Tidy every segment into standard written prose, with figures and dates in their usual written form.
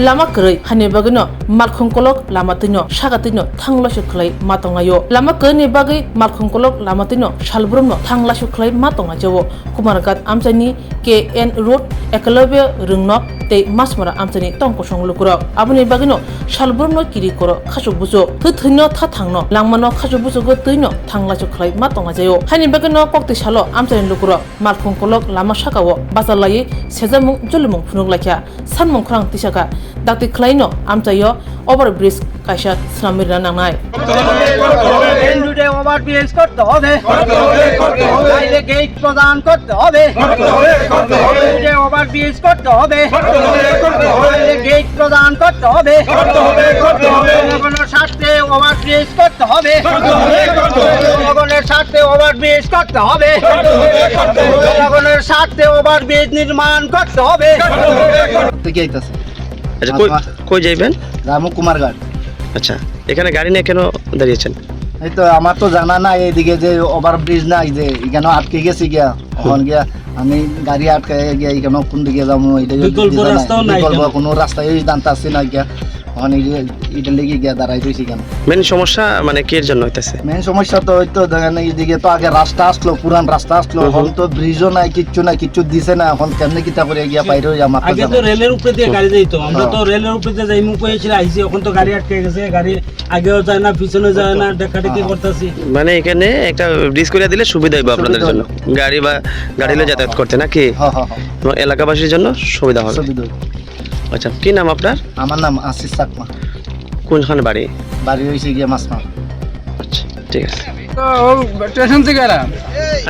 lama kerei hani bagino malkhongkolok lama tino sagatino thanglashu khlai matongayo lama keni bagai malkhongkolok lama tino salbrumno thanglashu khlai matonga jawo kumargat amchani KN road ekalobya rungno te masmara amchani tongkosong lukuro abuni bagino salbrumno kiri koro khasuk bujo ththino tha thangno langmano khasuk bujo go tino thanglashu khlai matonga jayo hani bagino pokti salo amchani lukuro malkhongkolok lama sakawo basalai sejamung julumung phunuk lakya sanmung khrang tisaka dakti khlaino amchayo over bridge kaisa sramirna nangnai এন্ডুডে overbridge করতে হবে বাইরে gate প্রদান করতে হবে এন্ডুডে overbridge করতে হবে বাইরে গেট প্রদান করতে হবে জনগণের স্বার্থে ওভারব্রিজ করতে হবে জনগণের স্বার্থে ওভারব্রিজ করতে হবে জনগণের স্বার্থে ওভারব্রিজ নির্মাণ করতে হবে থেকে আইতাছে আচ্ছা কই যাইবেন? রামু কুমারঘাট। আচ্ছা এখানে গাড়ি নিয়ে কেন দাঁড়িয়েছেন? এই তো আমার তো জানা না এইদিকে যে ওভারব্রিজ নাই যে এখানে আটকে গেছি গিয়া ওখান গিয়া আমি গাড়ি আটকে গিয়া এখানে কোন দিকে যাবো এটা বিকল্প কোনো রাস্তায় জানতে আসছি না গিয়া ওখানে এটা লেগে গিয়া দাঁড়াই রয়েছি কেন। মেন সমস্যা মানে কি এর জন্য হইতেছে? মেন সমস্যা তো হয়তো দেখেন এইদিকে তো আগে রাস্তা আসলো পুরান রাস্তা আসলো এখন তো ব্রিজও নাই কিচ্ছু দিছে না এখন কেমনে কিতা করে গিয়া বাইরে হই আমার আগে তো রেলের উপরে দিয়ে গাড়ি যাইতো আমরা তো রেলের উপরে দিয়ে যাইমু কইছিল আইছি এখন তো গাড়ি আটকে গেছে গাড়ি আগেও যায় না পিছনে যায় না দেখাদেখি করতেছি মানে এখানে একটা ব্রিজ করে দিলে সুবিধা হবে আপনাদের জন্য গাড়ি বা গাড়িলে যাতায়াত করতে নাকি এলাকাবাসীর জন্য সুবিধা হবে। আচ্ছা কি নাম আপনার? আমার নাম আশিস চাকমা। কোনখানে বাড়ি? বাড়ি হয়েছে গিয়া মাসমা। আচ্ছা ঠিক আছে। স্টেশন থেকে এলাম।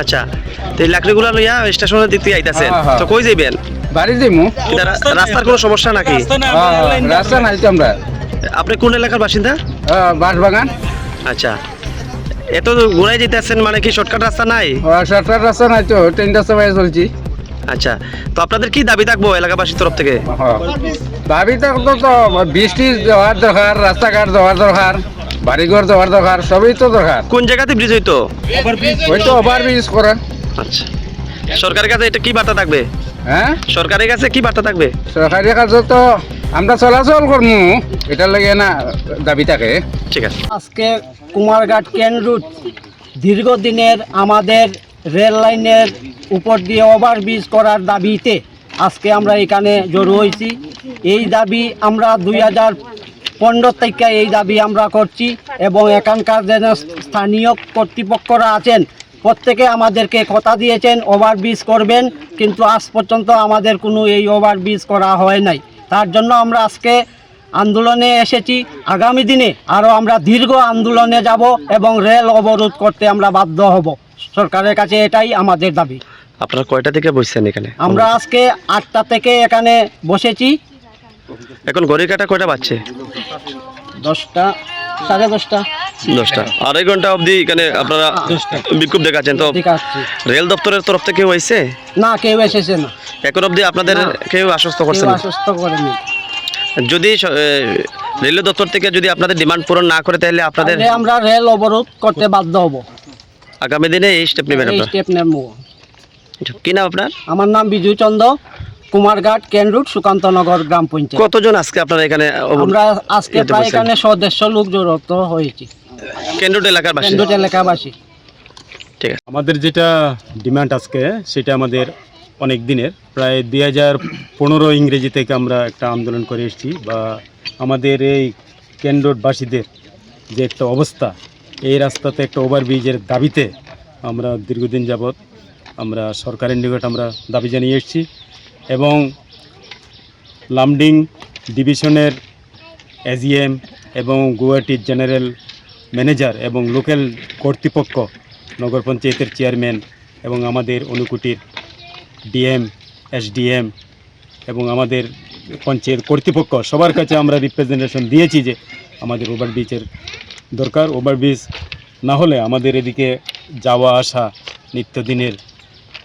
আচ্ছা তো এই লাকড়িগুলো লইয়া স্টেশনের দিক থেকে আইতাছেন তো কই যাইবেন? বাড়ি যাইমু। রাস্তার কোনো সমস্যা নাকি? রাস্তা নাই তো আমরা। আপনি কোন এলাকার বাসিন্দা? বাঁশবাগান। আচ্ছা এত ঘুরাই যেতেছেন মানে কি শর্টকাট রাস্তা নাই? শর্টকাট রাস্তা নাই তো ট্রেনটা সময় চলছি। আচ্ছা তো আপনাদের কি দাবি থাকবো এলাকাবাসীর তরফ থেকে? দাবি থাকতো তো বৃষ্টি দেওয়ার দরকার রাস্তাঘাট দেওয়ার দরকার বাড়িঘর দেওয়ার দরকার সবই তো দরকার। কোন জায়গাতে ব্রিজ হইতো? হয়তো ওভারব্রিজ করা। আচ্ছা সরকারের কাছে এটা কি বার্তা থাকবে? হ্যাঁ সরকারের কাছে কি বার্তা থাকবে? সরকারের কাছে তো আমরা চলাচল করবো এটার লাগে না দাবি থাকে। ঠিক আছে। আজকে কুমারঘাট কেন রুট দীর্ঘদিনের আমাদের রেল লাইনের উপর দিয়ে ওভারব্রিজ করার দাবিতে আজকে আমরা এখানে জড়ো হয়েছি। এই দাবি আমরা 2015 থেকে এই দাবি আমরা করছি এবং এখানকার যে স্থানীয় কর্তৃপক্ষরা আছেন প্রত্যেকে আমাদেরকে কথা দিয়েছেন ওভারব্রিজ করবেন, কিন্তু আজ পর্যন্ত আমাদের কোনো এই ওভারব্রিজ করা হয় নাই। তার জন্য আমরা আজকে আন্দোলনে এসেছি। আগামী দিনে আরও আমরা দীর্ঘ আন্দোলনে যাব এবং রেল অবরোধ করতে আমরা বাধ্য হব। সরকারের কাছে এটাই আমাদের দাবি। আপনারা কয়টা থেকে বসছেন এখানে? আমরা আজকে 8টা থেকে এখানে বসেছি। এখন ঘড়ির কাঁটা কয়টা বাজছে? 10টা, 10:30। 10টা। আড়াই ঘন্টা অবধি এখানে আপনারা বিক্ষোভ দেখাচ্ছেন তো রেল দপ্তরের তরফ থেকে হয়েছে না? কেউ এসেছে না এখন অবধি আপনাদের কেউ আশ্বস্ত করছে না? আশ্বস্ত করেনি। যদি রেল দপ্তর থেকে যদি আপনাদের ডিমান্ড পূরণ না করে তাহলে আপনাদের আমরা রেল অবরোধ করতে বাধ্য হব। আগামী দিনে এই স্টেপ নেবেন আপনারা? স্টেপ নেব। কি নাম আপনার? আমার নাম বিজু চন্দ্র, কুমারঘাট কেন রুট সুকান্তনগর গ্রাম পঞ্চায়েত। কতজন আজকে আপনারা এখানে? আমরা আজকে প্রায় এখানে 150 লোক জড়ো হয়েছি কেন রুট এলাকাবাসী। কেন রুট এলাকাবাসী। ঠিক আছে। আমাদের যেটা ডিমান্ড আজকে সেটা আমাদের অনেক দিনের, প্রায় 2015 ইংরেজি থেকে আমরা একটা আন্দোলন করে এসেছি। বা আমাদের এই কেন রোডবাসীদের যে একটা অবস্থা, এই রাস্তাতে একটা ওভারব্রিজের দাবিতে আমরা দীর্ঘদিন যাবৎ আমরা সরকারের নিকট আমরা দাবি জানিয়ে এসেছি এবং লামডিং ডিভিশনের এজিএম এবং গুয়াহাটির জেনারেল ম্যানেজার এবং লোকাল কর্তৃপক্ষ, নগর পঞ্চায়েতের চেয়ারম্যান এবং আমাদের অনুকুটির ডিএম, এসডিএম এবং আমাদের পঞ্চায়েত কর্তৃপক্ষ সবার কাছে আমরা রিপ্রেজেন্টেশন দিয়েছি যে আমাদের ওভারব্রিজের দরকার। ওভারব্রিজ না হলে আমাদের এদিকে যাওয়া আসা নিত্যদিনের,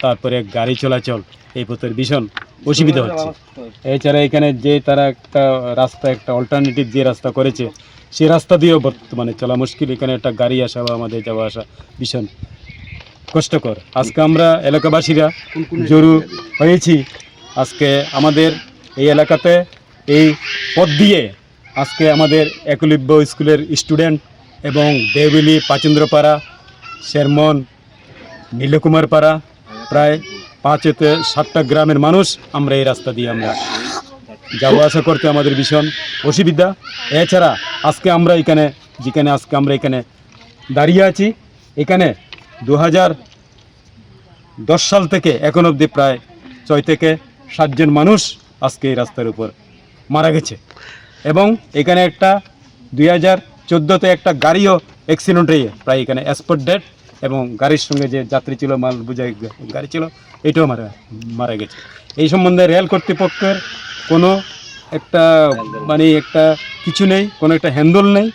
তারপরে গাড়ি চলাচল এই পথের ভীষণ অসুবিধা হচ্ছে। এছাড়া এখানে যে তারা একটা রাস্তা, একটা অল্টারনেটিভ যে রাস্তা করেছে সেই রাস্তা দিয়েও বর্তমানে চলা মুশকিল। এখানে একটা গাড়ি আসা বা আমাদের যাওয়া আসা ভীষণ কষ্টকর। আজকে আমরা এলাকাবাসীরা জড়ো হয়েছি। আজকে আমাদের এই এলাকাতে এই পথ দিয়ে আজকে আমাদের একলব্য স্কুলের স্টুডেন্ট এবং দেউলি পাচেন্দ্রপাড়া শেরমন নীলকুমার পাড়া প্রায় 5 থেকে 7টা গ্রামের মানুষ আমরা এই রাস্তা দিয়ে আমরা যাওয়া আসা করতে আমাদের ভীষণ অসুবিধা। এছাড়া আজকে আমরা এখানে দাঁড়িয়ে আছি, এখানে 2010 সাল থেকে এখন অবধি প্রায় 6 থেকে 7 জন মানুষ আজকে এই রাস্তার উপর মারা গেছে এবং এখানে একটা 2014-তে একটা গাড়িও অ্যাক্সিডেন্ট হয়ে প্রায় এখানে স্পট ডেড এবং গাড়ির সঙ্গে যে যাত্রী ছিল, মাল বোঝাই গাড়ি ছিল, এটাও মারা গেছে। এই সম্বন্ধে রেল কর্তৃপক্ষের কোনো একটা কিছু নেই, কোনো একটা হ্যান্ডল নেই।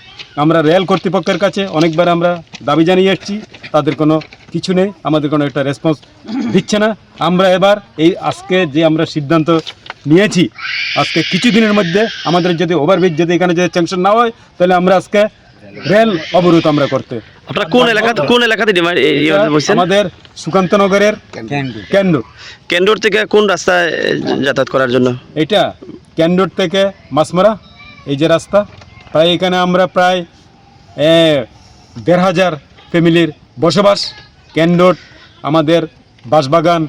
আমরা রেল কর্তৃপক্ষের কাছে অনেকবার আমরা দাবি জানিয়ে এসেছি, তাদের কোনো কিছু নেই, আমাদের কোনো একটা রেসপন্স দিচ্ছে না। আমরা এবার আজকে যে আমরা সিদ্ধান্ত নিয়েছি, আজকে কিছুদিনের মধ্যে আমাদের যদি ওভারব্রিজ যদি এখানে যদি স্যাংশন না হয়, তাহলে আমরা আজকে রেল অবরোধ আমরা করতে। আপনারা কোন এলাকাতে বলছেন? আমাদের সুকান্তনগরের কেন্দ্র থেকে কোন রাস্তায় যাতায়াত করার জন্য? এটা কেন্দ্র থেকে মাছমারা এই যে রাস্তা, প্রায় এখানে আমরা প্রায় 1,500 ফ্যামিলির বসবাস। কেন্দ্র আমাদের বাঁশবাগান,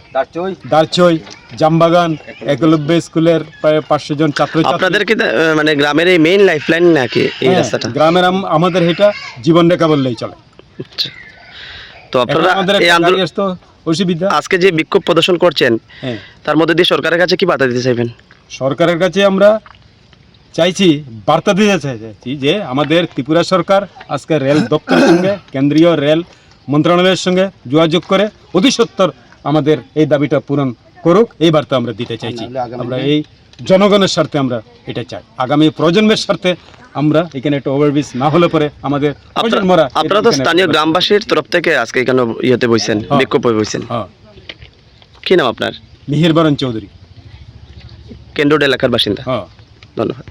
দারচই, জামবাগান, একলব্য স্কুলের প্রায় 500 জন ছাত্র। আপনাদের কি মানে গ্রামের এই মেইন লাইফলাইন নাকি এই রাস্তাটা? গ্রামের আমাদের এটা জীবন রেখা বললেই চলে। আচ্ছা, তো আপনারা এই আন্দোলন অসুবিধা আজকে যে বিক্ষোভ প্রদর্শন করছেন, তার মধ্যে দিয়ে সরকারের কাছে কি বার্তা দিতে চাইবেন? সরকারের কাছে আমরা বার্তা দিতে চাইছি যে আমাদের ত্রিপুরা সরকার আজকে রেল দপ্তরের সঙ্গে, কেন্দ্রীয় রেল মন্ত্রণালয়ের সঙ্গে যোগাযোগ করে অতি সত্বর আমাদের এই দাবিটা পূরণ করুক, এই বার্তা আমরা দিতে চাইছি। আমরা এই জনগণের স্বার্থে আমরা এটা চাই, আগামী প্রজন্মের স্বার্থে আমরা এখানে একটা ওভারব্রিজ না হলে পরে আমাদের আপনারা তো স্থানীয় গ্রামবাসীর তরফ থেকে আজকে এখানে বইছেন, বিক্ষোভ বইছেন। কি নাম আপনার? মিহির বরণ চৌধুরী, কেন্দ্র এলাকার বাসিন্দা। ধন্যবাদ।